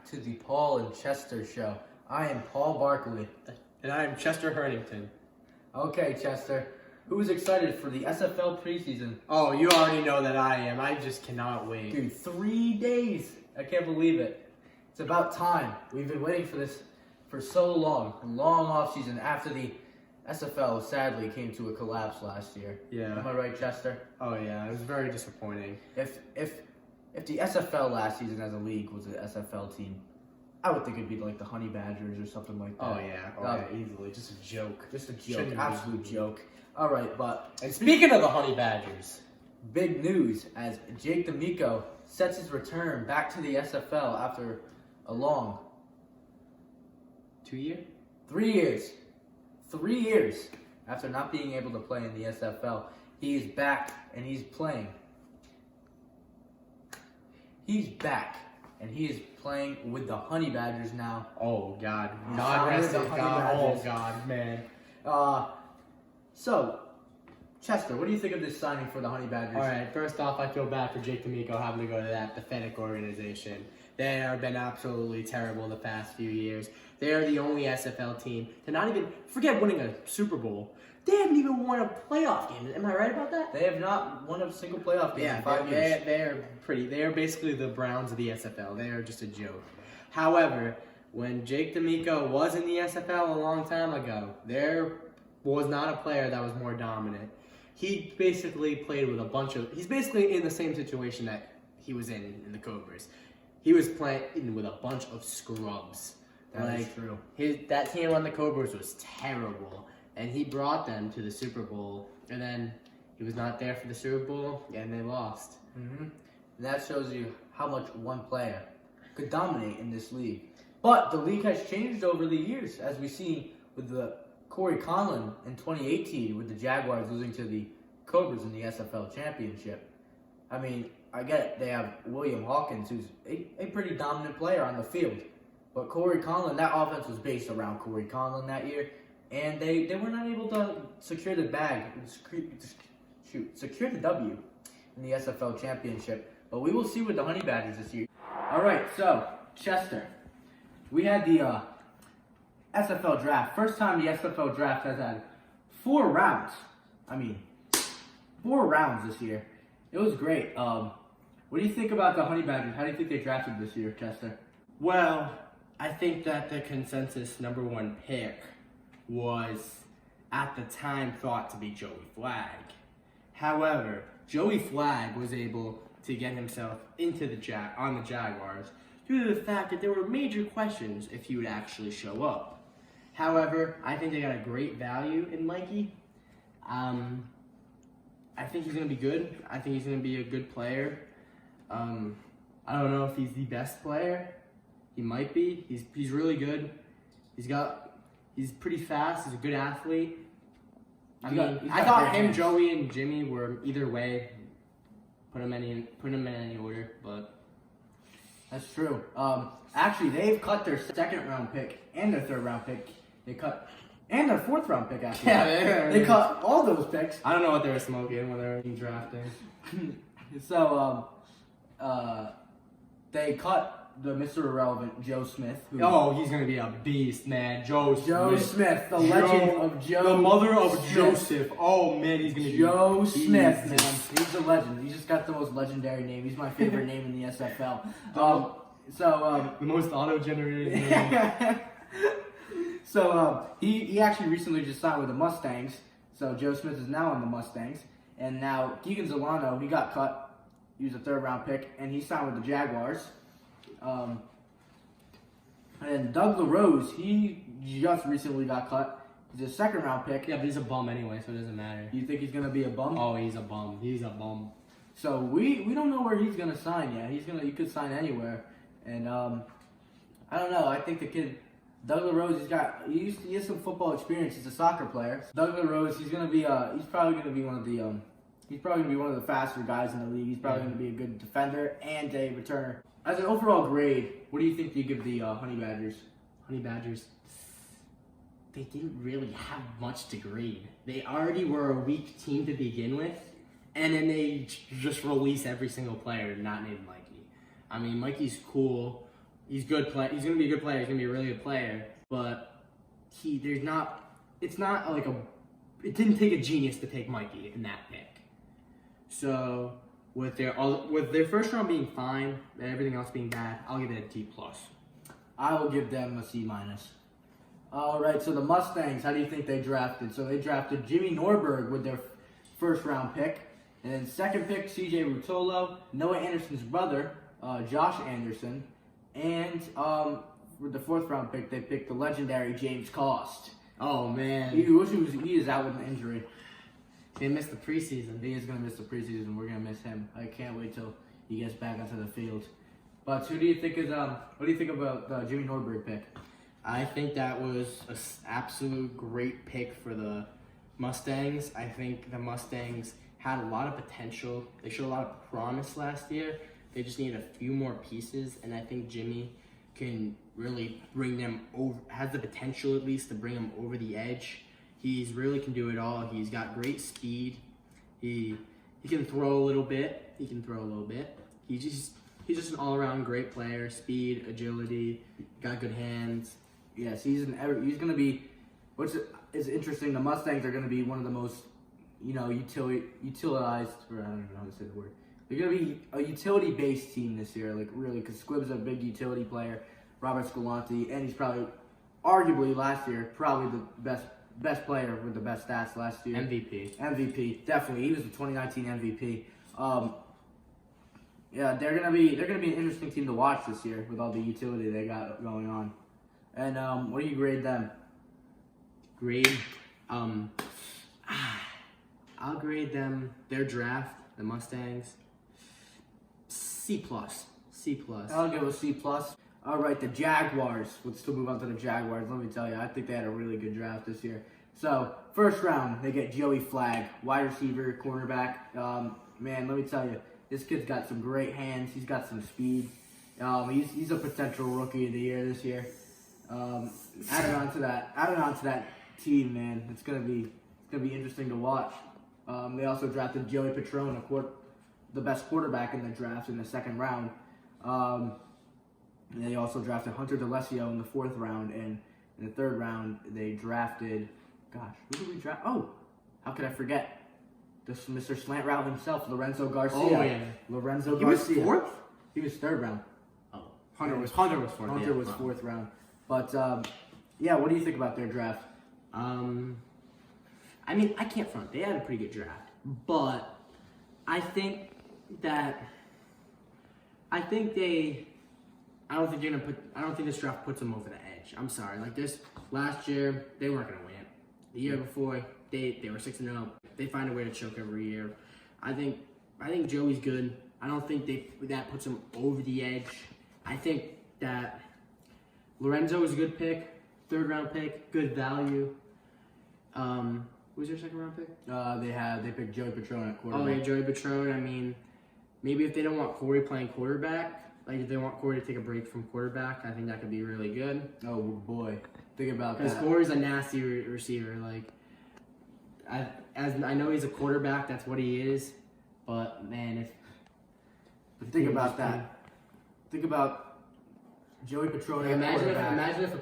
to the Paul and Chester show. I am Paul Barkley. And I am Chester Hernington. Okay, Chester. Who's excited for the SFL preseason? Oh, you already know that I am. I just cannot wait. Dude, 3 days. I can't believe it. It's about time. We've been waiting for this for so long. A long off season after the SFL sadly came to a collapse last year. Yeah. Am I right, Chester? Oh, yeah. It was very disappointing. If the SFL last season as a league was an SFL team, I would think it'd be like the Honey Badgers or something like that. Oh, yeah. Easily. Just a joke. Just a joke. Shouldn't Absolute be. joke. All right, but And speaking of the Honey Badgers, big news as Jake DAmico sets his return back to the SFL after a long 2 years? 3 years. 3 years after not being able to play in the SFL. He is back and he's playing. He's back and he is playing with the Honey Badgers now. Oh, God. God God rest the his Honey God. Oh, Badgers. God, man. So, Chester, what do you think of this signing for the Honey Badgers? All right, first off, I feel bad for Jake DAmico having to go to that pathetic organization. They have been absolutely terrible the past few years. They are the only SFL team to not even, forget winning a Super Bowl, they haven't even won a playoff game. Am I right about that? They have not won a single playoff game in 5 years. They are basically the Browns of the SFL. They are just a joke. However, when Jake DAmico was in the SFL a long time ago, there was not a player that was more dominant. He basically played with he's basically in the same situation that he was in the Cobras. He was playing with a bunch of scrubs. That is true. That team on the Cobras was terrible, and he brought them to the Super Bowl, and then he was not there for the Super Bowl, and they lost. Mm-hmm. And that shows you how much one player could dominate in this league. But the league has changed over the years, as we've seen with the Corey Conlon in 2018 with the Jaguars losing to the Cobras in the SFL championship. I mean, I get it. They have William Hawkins, who's a pretty dominant player on the field. But Corey Conlon, that offense was based around Corey Conlon that year. And they were not able to secure the secure the W in the SFL championship. But we will see with the Honey Badgers this year. All right, so, Chester, we had the SFL Draft. First time the SFL Draft has had 4 rounds. I mean, 4 rounds this year. It was great. What do you think about the Honey Badgers? How do you think they drafted this year, Chester? Well, I think that the consensus #1 pick was, at the time, thought to be Joey Flagg. However, Joey Flagg was able to get himself into the Jaguars due to the fact that there were major questions if he would actually show up. However, I think they got a great value in Mikey. I think he's going to be good. I think he's going to be a good player. I don't know if he's the best player. He might be. He's really good. He's pretty fast. He's a good athlete. I thought him, Joey, and Jimmy were either way. Put him in any order, but That's true. Actually, they've cut their 2nd round pick and their 3rd round pick. And their 4th round pick, actually. Yeah, they cut all those picks. I don't know what they were smoking when they were drafting. So, they cut the Mr. Irrelevant, Joe Smith. Oh, he's going to be a beast, man. Joe Smith, the legend of Joe. The mother of Smith. Joseph. Oh, man, he's going to be Joe Smith, man. Jesus. He's a legend. He's just got the most legendary name. He's my favorite name in the SFL. The most auto-generated name. He actually recently just signed with the Mustangs. So Joe Smith is now on the Mustangs. And now Keegan Zolano, he got cut. He was a 3rd round pick, and he signed with the Jaguars. And Doug LaRose, he just recently got cut. He's a 2nd round pick. Yeah, but he's a bum anyway, so it doesn't matter. You think he's gonna be a bum? Oh, he's a bum. He's a bum. So we don't know where he's gonna sign yet. He could sign anywhere. And I don't know. I think the kid Doug LaRose, he has some football experience. He's a soccer player. Doug LaRose, he's probably gonna be one of the faster guys in the league. He's probably gonna be a good defender and a returner. As an overall grade, what do you think you give the Honey Badgers? Honey Badgers, they didn't really have much to grade. They already were a weak team to begin with, and then they just release every single player not named Mikey. I mean, Mikey's cool, he's good. He's gonna be a good player. He's gonna be a really good player. But it's not like it didn't take a genius to take Mikey in that pick. So with their first round being fine and everything else being bad, I'll give it a D+. I will give them a C-. All right, so the Mustangs, how do you think they drafted? So they drafted Jimmy Norberg with their first round pick. And then second pick, C.J. Rutolo, Noah Anderson's brother, Josh Anderson. And with the fourth round pick, they picked the legendary James Cost. Oh, man. He is out with an injury. He missed the preseason. He is going to miss the preseason. We're going to miss him. I can't wait till he gets back onto the field. But who do you think what do you think about the Jimmy Norberg pick? I think that was an absolute great pick for the Mustangs. I think the Mustangs had a lot of potential. They showed a lot of promise last year. They just needed a few more pieces, and I think Jimmy can really bring them over, has the potential at least to bring them over the edge. He's really can do it all. He's got great speed. He can throw a little bit. He's just an all-around great player. Speed, agility, got good hands. Yes, he's going to be. It's interesting. The Mustangs are going to be one of the most, utilized. Or I don't even know how to say the word. They're going to be a utility-based team this year, like really, because Squibb's a big utility player. Robert Scolanti, and he's probably, arguably last year, probably the best player with the best stats last year. MVP, definitely. He was the 2019 MVP. Yeah, they're gonna be an interesting team to watch this year with all the utility they got going on. And what do you grade them? I'll grade them their draft, the Mustangs, C+. I'll give a C+. All right, the Jaguars. Let's still move on to the Jaguars. Let me tell you, I think they had a really good draft this year. So, first round, they get Joey Flagg, wide receiver, cornerback. Man, let me tell you, this kid's got some great hands. He's got some speed. He's a potential rookie of the year this year. Adding on to that team, man, it's gonna be interesting to watch. They also drafted Joey Patrone, the best quarterback in the draft in the second round. And they also drafted Hunter DeLessio in the fourth round, and in the third round they drafted. Gosh, who did we draft? Oh, how could I forget? This Mr. Slant Route himself, Lorenzo Garcia. Oh yeah, Lorenzo he Garcia. Was fourth. He was third round. Oh, Hunter was fourth. Hunter was fourth round. But yeah, what do you think about their draft? I mean, I can't front. They had a pretty good draft, but I think I don't think this draft puts them over the edge. I'm sorry. Like this last year, they weren't gonna win. The year before, they were 6-0. They find a way to choke every year. I think Joey's good. I don't think that puts them over the edge. I think that Lorenzo is a good pick, third round pick, good value. Who's their second round pick? They picked Joey Patrone at quarterback. Oh yeah, Joey Patrone. I mean, maybe if they don't want Corey playing quarterback, like if they want Corey to take a break from quarterback, I think that could be really good. Oh boy, think about that. Because Corey's a nasty receiver. Like, I know he's a quarterback. That's what he is. But man, think about that. Think about Joey Patrone. Imagine if a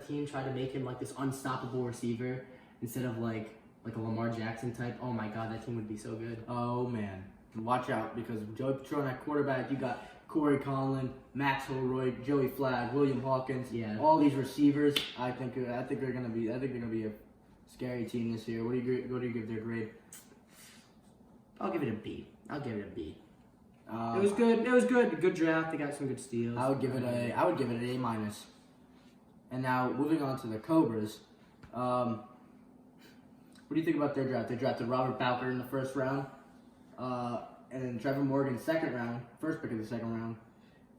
team tried to make him like this unstoppable receiver instead of like a Lamar Jackson type. Oh my God, that team would be so good. Oh man, watch out, because Joey Patrone at quarterback, you got Corey Conlon, Max Holroyd, Joey Flagg, William Hawkins. Yeah. All these receivers. I think they're gonna be a scary team this year. What do you give their grade? I'll give it a B. It was good. Good draft. They got some good steals. I would give it an A-. And now moving on to the Cobras. What do you think about their draft? They drafted Robert Bowker in the first round, and then Trevor Morgan second round, first pick of the second round,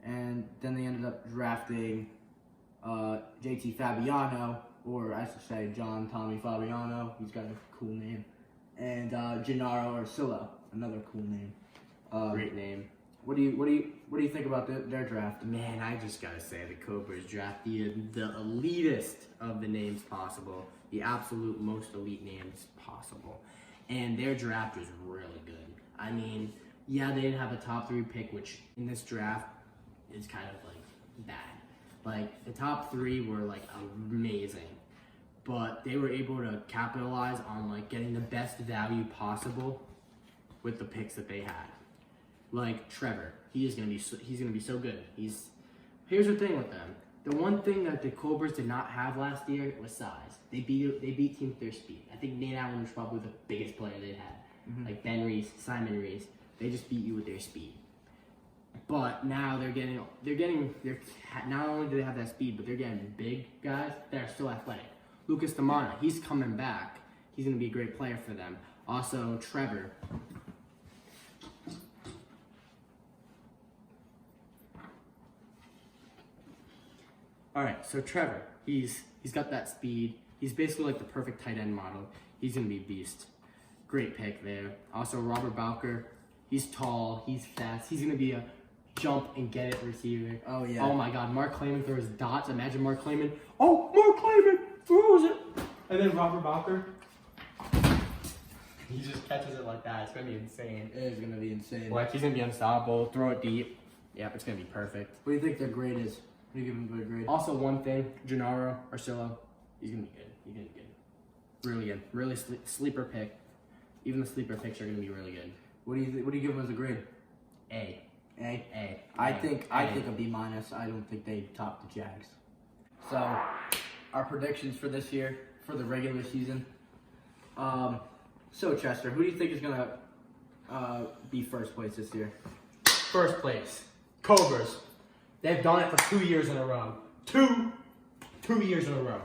and then they ended up drafting JT Fabiano, or I should say John Tommy Fabiano. He's got a cool name, and Gennaro Arcillo, another cool name. Great name. What do you think about their draft? Man, I just gotta say the Cobras draft the elitist of the names possible, the absolute most elite names possible, and their draft was really good. I mean, yeah, they didn't have a top 3 pick, which in this draft is kind of like bad. Like, the top three were, like, amazing. But they were able to capitalize on, like, getting the best value possible with the picks that they had. Like, Trevor, he's gonna be so good. Here's the thing with them. The one thing that the Cobras did not have last year was size. They beat teams with their speed. I think Nate Allen was probably the biggest player they had. Mm-hmm. Like Ben Reese, Simon Reese. They just beat you with their speed. But now they're not only do they have that speed, but they're getting big guys that are still athletic. Lucas Damana, he's coming back. He's going to be a great player for them. Also, Trevor. All right, so Trevor, he's got that speed. He's basically like the perfect tight end model. He's going to be a beast. Great pick there. Also, Robert Bowker, he's tall, he's fast. He's going to be a jump and get it receiver. Oh, yeah. Oh, my God. Mark Clayman throws dots. Imagine Mark Clayman. Oh, Mark Clayman throws it. And then Robert Bowker, he just catches it like that. It's going to be insane. It is going to be insane. Like, he's going to be unstoppable. Throw it deep. Yep, it's going to be perfect. What do you think their grade is? What do you give them a grade? Also, one thing, Gennaro Arcillo, he's going to be good. He's going to be good. Really good. Really sleeper pick. Even the sleeper picks are going to be really good. What do you give them as a grade? A. A. A. I think a B minus. I don't think they top the Jags. So, our predictions for this year for the regular season. So Chester, who do you think is gonna be first place this year? First place, Cobras. They've done it for 2 years in a row. Two years in a row.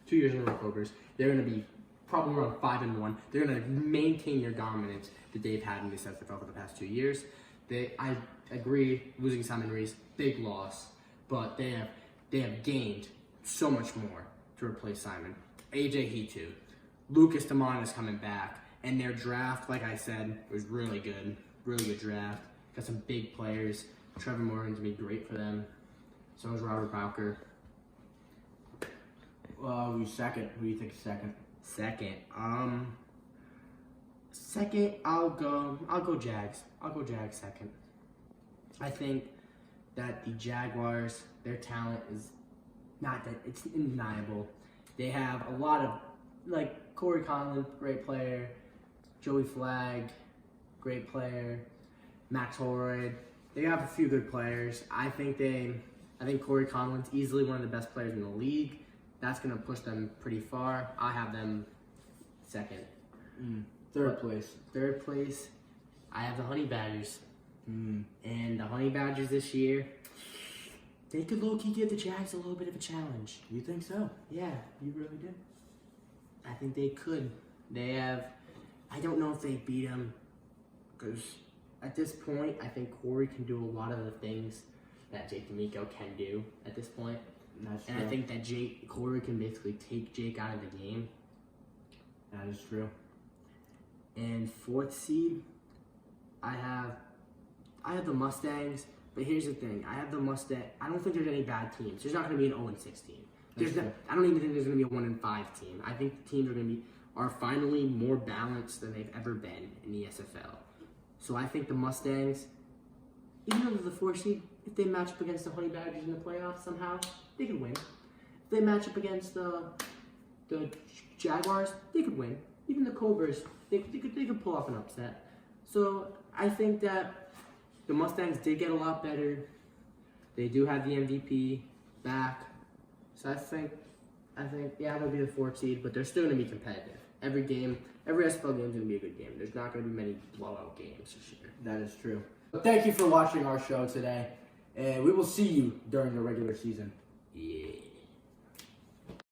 2 years in a row, Cobras. They're gonna be probably around 5-1. They're gonna maintain their dominance that they've had in this SFL for the past 2 years. I agree, losing Simon Reese, big loss, but they have gained so much more to replace Simon. AJ Hetu, Lucas Damana is coming back, and their draft, like I said, was really good draft. Got some big players. Trevor Morgan's gonna be great for them. So is Robert Bowker. Who's second? Who do you think is second? Second, I'll go Jags. I'll go Jags second. I think that the Jaguars, their talent is not that it's undeniable. They have a lot of, like, Corey Conlon, great player. Joey Flagg, great player. Max Holroyd. They have a few good players. I think Corey Conlon's easily one of the best players in the league. That's gonna push them pretty far. I have them second. Third place. I have the Honey Badgers. And the Honey Badgers this year, they could low-key give the Jags a little bit of a challenge. You think so? Yeah, you really do. I think they could. I don't know if they beat them, because at this point, I think Corey can do a lot of the things that DAmico can do at this point. That's true. And I think that Corey can basically take Jake out of the game. That is true. And fourth seed, I have the Mustangs, but here's the thing. I don't think there's any bad teams. There's not going to be an 0-6 team. I don't even think there's going to be a 1-5 team. I think the teams are finally more balanced than they've ever been in the SFL. So I think the Mustangs, even though they're the 4 seed, if they match up against the Honey Badgers in the playoffs somehow, they could win. If they match up against the Jaguars, they could win. Even the Cobras, they could pull off an upset. So I think that the Mustangs did get a lot better. They do have the MVP back. So I think yeah, they'll be the 4th seed, but they're still going to be competitive. Every SFL game is going to be a good game. There's not going to be many blowout games this year. That is true. Thank you for watching our show today, and we will see you during the regular season. Yeah.